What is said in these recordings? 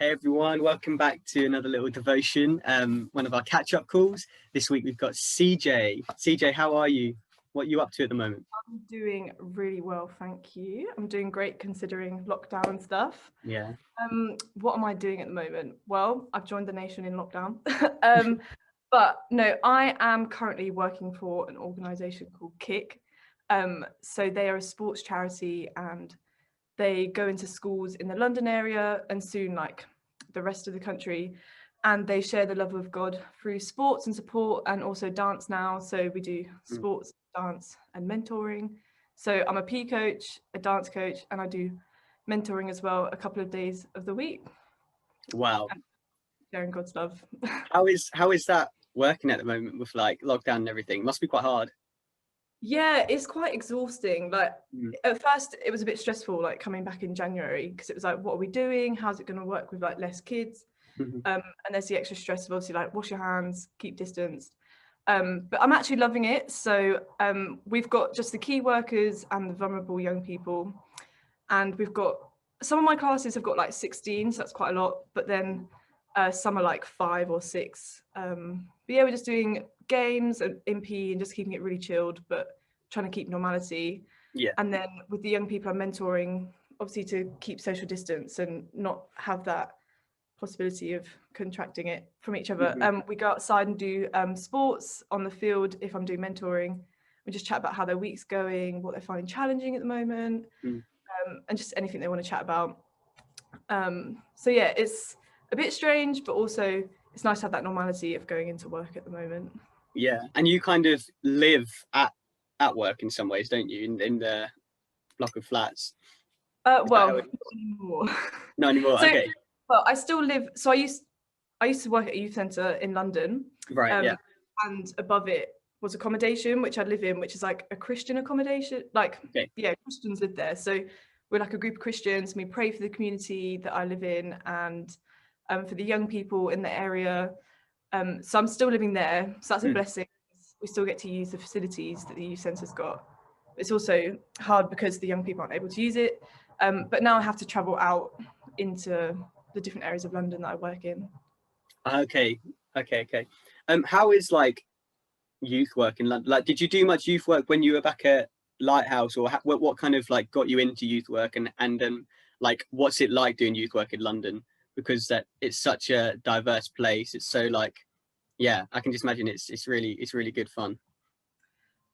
Hey everyone, welcome back to another little devotion, one of our catch-up calls. This week we've got CJ. CJ, how are you? What are you up to at the moment? I'm doing really well, thank you. I'm doing great considering lockdown and stuff. Yeah. What am I doing at the moment? Well, I've joined the nation in lockdown. But no, I am currently working for an organisation called Kick. So they are a sports charity and they go into schools in the London area and soon like the rest of the country, and they share the love of God through sports and support and also dance now. So we do sports, dance and mentoring. So I'm a PE coach, a dance coach, and I do mentoring as well a couple of days of the week. Wow. And sharing God's love. How is that working at the moment with like lockdown and everything? Must be quite hard. Yeah, it's quite exhausting. Like at first it was a bit stressful, like coming back in January, because it was like, what are we doing? How's it going to work with like less kids? And there's the extra stress of obviously like wash your hands, keep distance. But I'm actually loving it. So we've got just the key workers and the vulnerable young people. And we've got, some of my classes have got like 16, so that's quite a lot. But then some are like 5 or 6. But yeah, we're just doing games and MP and just keeping it really chilled, but trying to keep normality. Yeah. And then with the young people I'm mentoring, obviously to keep social distance and not have that possibility of contracting it from each other. We go outside and do sports on the field. If I'm doing mentoring, we just chat about how their week's going, what they're finding challenging at the moment, and just anything they want to chat about. So yeah, it's a bit strange, but also it's nice to have that normality of going into work at the moment. Yeah, and you kind of live at work in some ways, don't you? In the block of flats. Well, not anymore. Not anymore. So, okay. Well, I still live. So I used to work at a youth centre in London. Right. Yeah. And above it was accommodation, which I live in, which is like a Christian accommodation. Like, yeah, Christians live there. So we're like a group of Christians, and we pray for the community that I live in and for the young people in the area. So I'm still living there. So that's a blessing. We still get to use the facilities that the youth centre's got. It's also hard because the young people aren't able to use it. But now I have to travel out into the different areas of London that I work in. Okay. How is like youth work in London? Like, did you do much youth work when you were back at Lighthouse, or what kind of like got you into youth work, and like what's it like doing youth work in London, because that it's such a diverse place? It's so like, yeah, I can just imagine it's really good fun.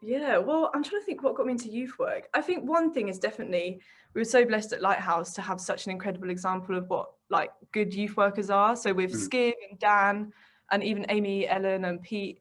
Yeah, well, I'm trying to think what got me into youth work. I think one thing is definitely we were so blessed at Lighthouse to have such an incredible example of what like good youth workers are. So with Skiv and Dan and even Amy, Ellen and Pete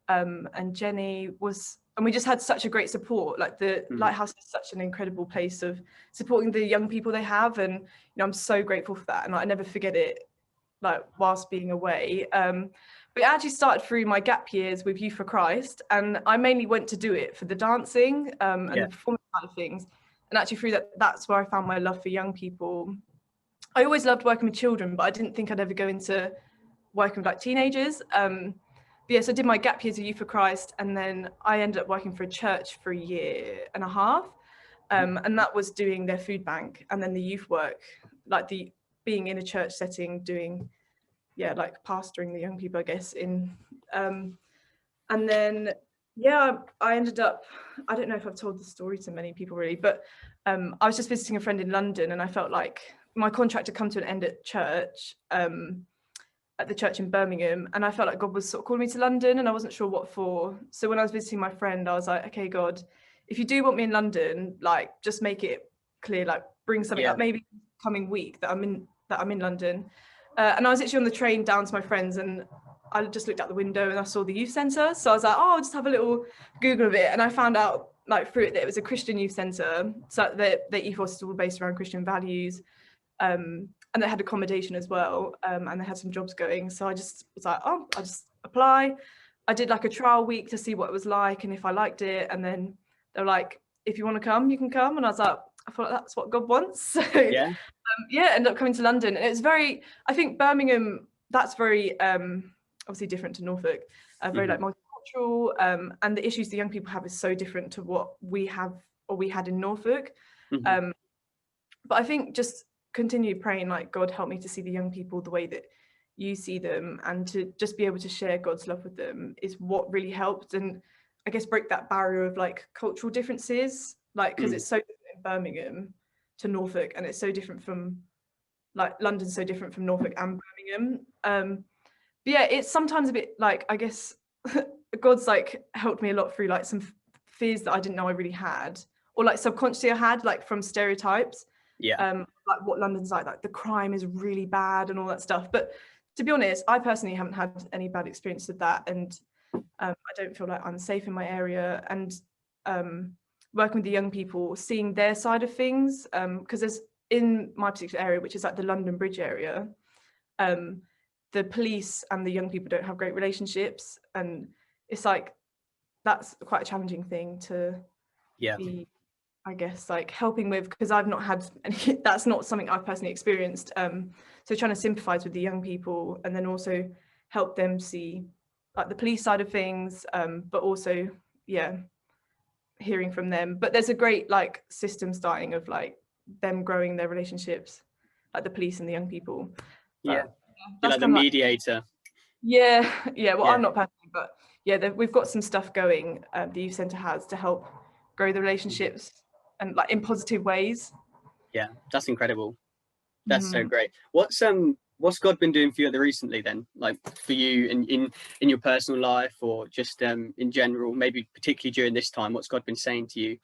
and Jenny and we just had such a great support. Like the Lighthouse is such an incredible place of supporting the young people they have, and I'm so grateful for that, and I never forget it like whilst being away. But it actually started through my gap years with Youth for Christ, and I mainly went to do it for the dancing and the performance side of things. And actually through that's where I found my love for young people. I always loved working with children, but I didn't think I'd ever go into working with like teenagers. But yeah, so I did my gap years of Youth for Christ, and then I ended up working for a church for 1.5 years. And that was doing their food bank, and then the youth work, like the being in a church setting, doing like pastoring the young people, I guess, in and then I ended up, I don't know if I've told the story to many people really, but I was just visiting a friend in London, and I felt like my contract had come to an end at church, at the church in Birmingham, and I felt like God was sort of calling me to London, and I wasn't sure what for. So when I was visiting my friend, I was like, okay, God, if you do want me in London, like just make it clear, like bring something up, maybe coming week that I'm in London. And I was actually on the train down to my friends, and I just looked out the window and I saw the youth centre. So I was like, oh, I'll just have a little Google of it. And I found out like through it that it was a Christian youth centre. So the ethos is all based around Christian values. And they had accommodation as well. And they had some jobs going. So I just was like, oh, I'll just apply. I did like a trial week to see what it was like and if I liked it. And then they were like, if you want to come, you can come. And I was like, I feel like that's what God wants. So ended up coming to London, and it's very, I think Birmingham, that's very obviously different to Norfolk, very like multicultural, and the issues the young people have is so different to what we have or we had in Norfolk. But I think just continue praying like, God, help me to see the young people the way that you see them, and to just be able to share God's love with them is what really helped, and I guess break that barrier of like cultural differences, like because it's so different in Birmingham to Norfolk, and it's so different from like London's so different from Norfolk and Birmingham. But yeah, it's sometimes a bit like, I guess God's like helped me a lot through like some fears that I didn't know I really had, or like subconsciously I had, like from stereotypes. Like what London's like the crime is really bad and all that stuff. But to be honest, I personally haven't had any bad experience with that, and I don't feel like unsafe in my area. And working with the young people, seeing their side of things, because there's, in my particular area, which is like the London Bridge area, the police and the young people don't have great relationships, and it's like that's quite a challenging thing to be, I guess, like helping with, because I've not had any, that's not something I've personally experienced. So trying to sympathize with the young people, and then also help them see like the police side of things, but also hearing from them. But there's a great like system starting of like them growing their relationships, like the police and the young people. But, you're like the mediator. Well, I'm not personally, but we've got some stuff going, the youth centre has, to help grow the relationships and like in positive ways. Yeah, that's incredible. That's so great. What's God been doing for you recently then, like for you in your personal life, or just in general, maybe particularly during this time? What's God been saying to you?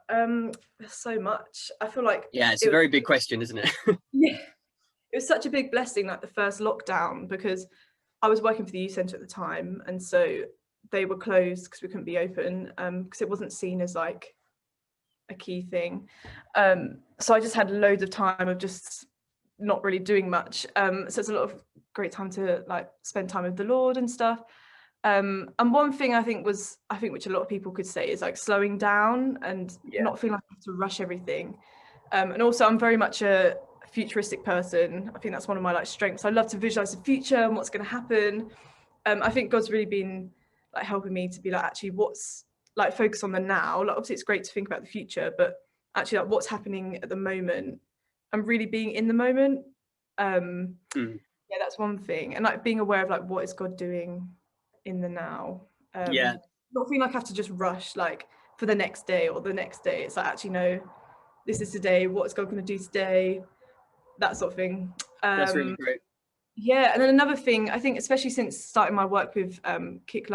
There's so much. I feel like it's a very big question, isn't it? It was such a big blessing, like the first lockdown, because I was working for the youth centre at the time, and so they were closed because we couldn't be open, because it wasn't seen as like a key thing. So I just had loads of time of just not really doing much. So it's a lot of great time to like spend time with the Lord and stuff. And one thing I think which a lot of people could say is like slowing down and not feeling like I have to rush everything. And also I'm very much a futuristic person. I think that's one of my like strengths. I love to visualize the future and what's going to happen. I think God's really been like helping me to be like, actually what's like, focus on the now. Like obviously it's great to think about the future, but actually like what's happening at the moment and really being in the moment. That's one thing. And like being aware of like what is God doing in the now. Not feeling like I have to just rush like for the next day or the next day. It's like, actually no, this is today, what is God going to do today, that sort of thing. That's really great. And then another thing, I think especially since starting my work with Kick,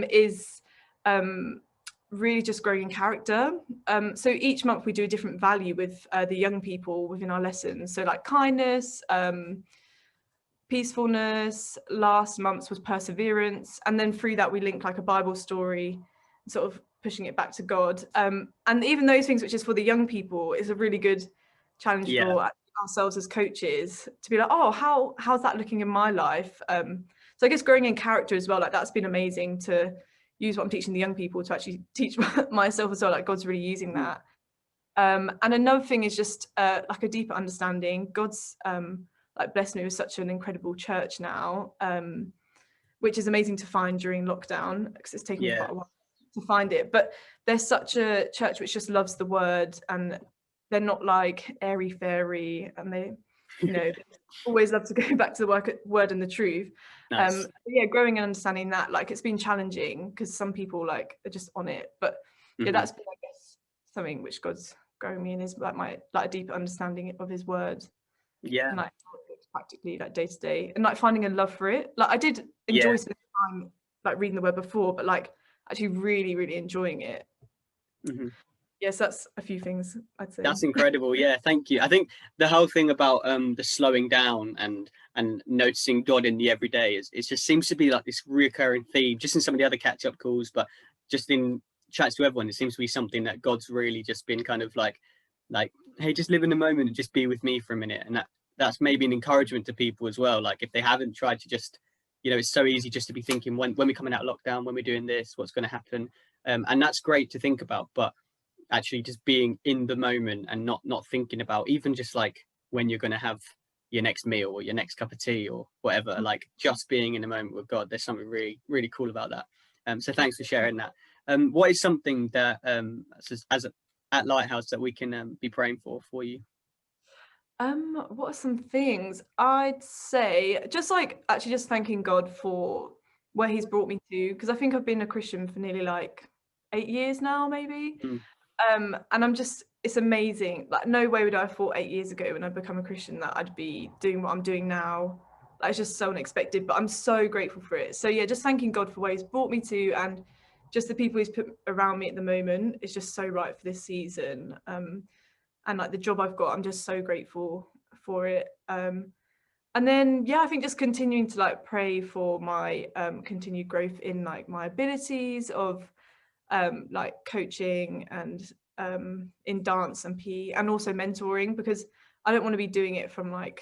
is really just growing in character. So each month we do a different value with the young people within our lessons. So like kindness, peacefulness, last month's was perseverance, and then through that we link like a Bible story, sort of pushing it back to God. And even those things, which is for the young people, is a really good challenge for ourselves as coaches to be like, oh, how's that looking in my life? So I guess growing in character as well, like that's been amazing to use what I'm teaching the young people to actually teach myself as well. Like God's really using that. And another thing is just like a deeper understanding. God's like blessed me with such an incredible church now, which is amazing to find during lockdown, because it's taken me quite a while to find it. But there's such a church which just loves the word, and they're not like airy fairy, and they they always love to go back to the word and the truth. Nice. Growing and understanding that, like it's been challenging because some people like are just on it, but that's been, I guess, something which God's growing me in, is like a deeper understanding of his word. And like practically like day to day, and like finding a love for it. Like I did enjoy spending time like reading the word before, but like actually really, really enjoying it. Yes, that's a few things I'd say. That's incredible. Thank you. I think the whole thing about the slowing down and noticing God in the everyday it just seems to be like this recurring theme, just in some of the other catch-up calls, but just in chats to everyone, it seems to be something that God's really just been kind of like, hey, just live in the moment and just be with me for a minute. And that's maybe an encouragement to people as well. Like if they haven't tried to just, it's so easy just to be thinking when we're coming out of lockdown, when we're doing this, what's going to happen. And that's great to think about, but actually just being in the moment and not thinking about even just like when you're going to have your next meal or your next cup of tea or whatever, like just being in the moment with God. There's something really, really cool about that. So thanks for sharing that. What is something that as at Lighthouse that we can be praying for you? What are some things? I'd say just like actually just thanking God for where he's brought me to, because I think I've been a Christian for nearly like 8 years now, maybe. Mm. And it's amazing. Like no way would I have thought 8 years ago when I become a Christian that I'd be doing what I'm doing now. Like, it's just so unexpected, but I'm so grateful for it. So yeah, just thanking God for where he's brought me to, and just the people he's put around me at the moment is just so right for this season. And like the job I've got, I'm just so grateful for it. And then yeah, I think just continuing to like pray for my continued growth in like my abilities of like coaching and in dance and PE, and also mentoring, because I don't want to be doing it from like,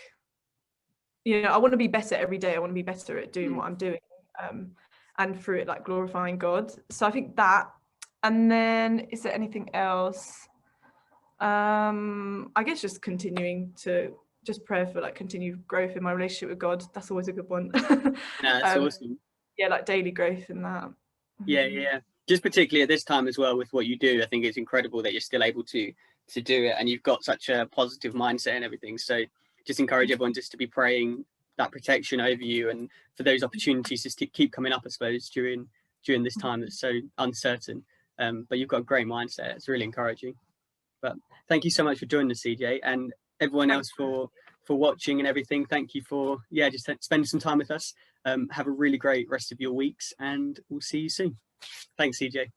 you know, I want to be better every day. I want to be better at doing what I'm doing, and through it like glorifying God. So I think that. And then is there anything else? I guess just continuing to just pray for like continued growth in my relationship with God. That's always a good one. No, that's awesome. Yeah, like daily growth in that. Yeah. Just particularly at this time as well with what you do, I think it's incredible that you're still able to do it, and you've got such a positive mindset and everything. So just encourage everyone just to be praying that protection over you, and for those opportunities just to keep coming up, I suppose, during this time that's so uncertain. But you've got a great mindset. It's really encouraging. But thank you so much for joining us, CJ, and everyone else for watching and everything. Thank you for just spending some time with us. Have a really great rest of your weeks, and we'll see you soon. Thanks, CJ.